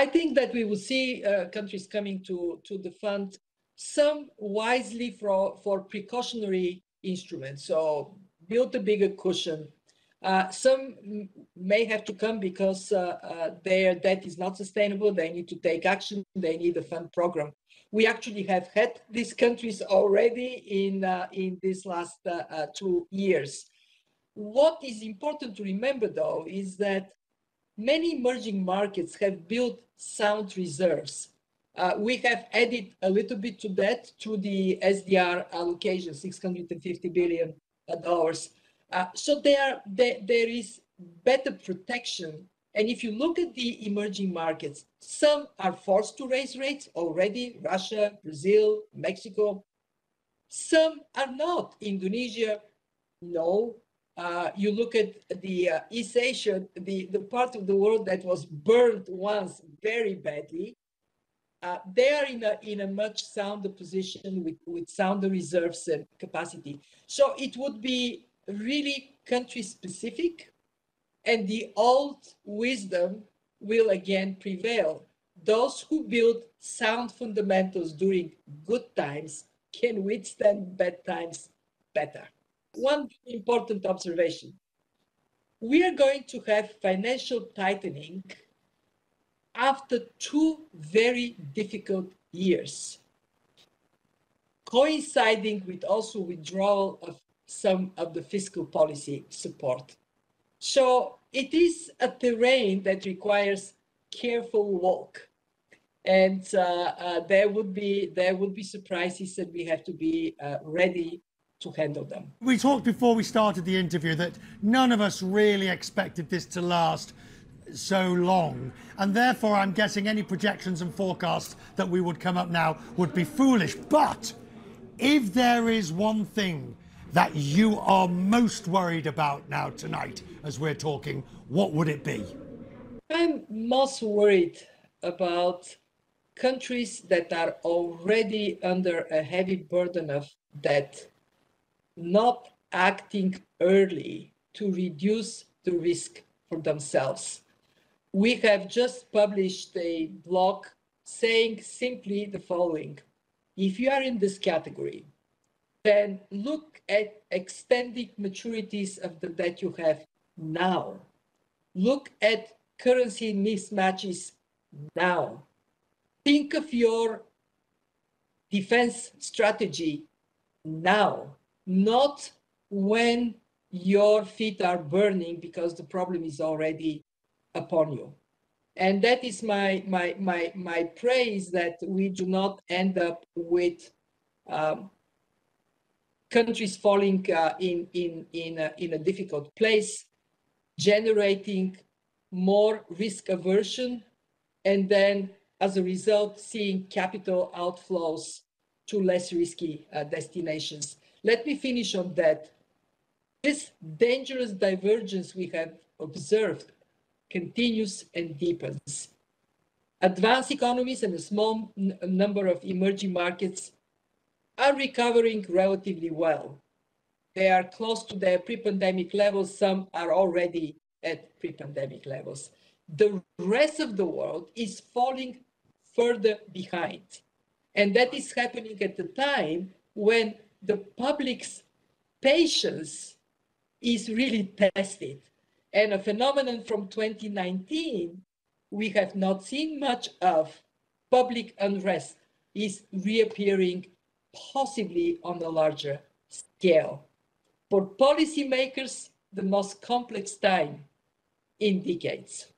I think that we will see countries coming to the fund, some wisely for precautionary instruments. So build a bigger cushion. Some may have to come because their debt is not sustainable. They need to take action. They need a fund program. We actually have had these countries already in these last 2 years. What is important to remember, though, is that many emerging markets have built sound reserves. We have added a little bit to that through the SDR allocation, $650 billion. So there is better protection. And if you look at the emerging markets, some are forced to raise rates already, Russia, Brazil, Mexico. Some are not. Indonesia, no. You look at the East Asia, the part of the world that was burned once very badly. They are in a much sounder position with sounder reserves and capacity. So it would be really country specific, and the old wisdom will again prevail. Those who build sound fundamentals during good times can withstand bad times better. One important observation. We are going to have financial tightening after 2 very difficult years, coinciding with also withdrawal of some of the fiscal policy support. So it is a terrain that requires careful walk. And there would be surprises, and we have to be ready to handle them. We talked before we started the interview that none of us really expected this to last so long, and therefore I'm guessing any projections and forecasts that we would come up now would be foolish. But if there is one thing that you are most worried about now tonight as we're talking, what would it be? I'm most worried about countries that are already under a heavy burden of debt not acting early to reduce the risk for themselves. We have just published a blog saying simply the following. If you are in this category, then look at extending maturities of the debt you have now. Look at currency mismatches now. Think of your defense strategy now, not when your feet are burning because the problem is already upon you. And that is my praise, that we do not end up with countries falling in a difficult place, generating more risk aversion, and then as a result, seeing capital outflows to less risky destinations. Let me finish on that. This dangerous divergence we have observed continues and deepens. Advanced economies and a small number of emerging markets are recovering relatively well. They are close to their pre-pandemic levels. Some are already at pre-pandemic levels. The rest of the world is falling further behind. And that is happening at the time when the public's patience is really tested. And a phenomenon from 2019 we have not seen much of, public unrest, is reappearing possibly on a larger scale. For policymakers, the most complex time in decades.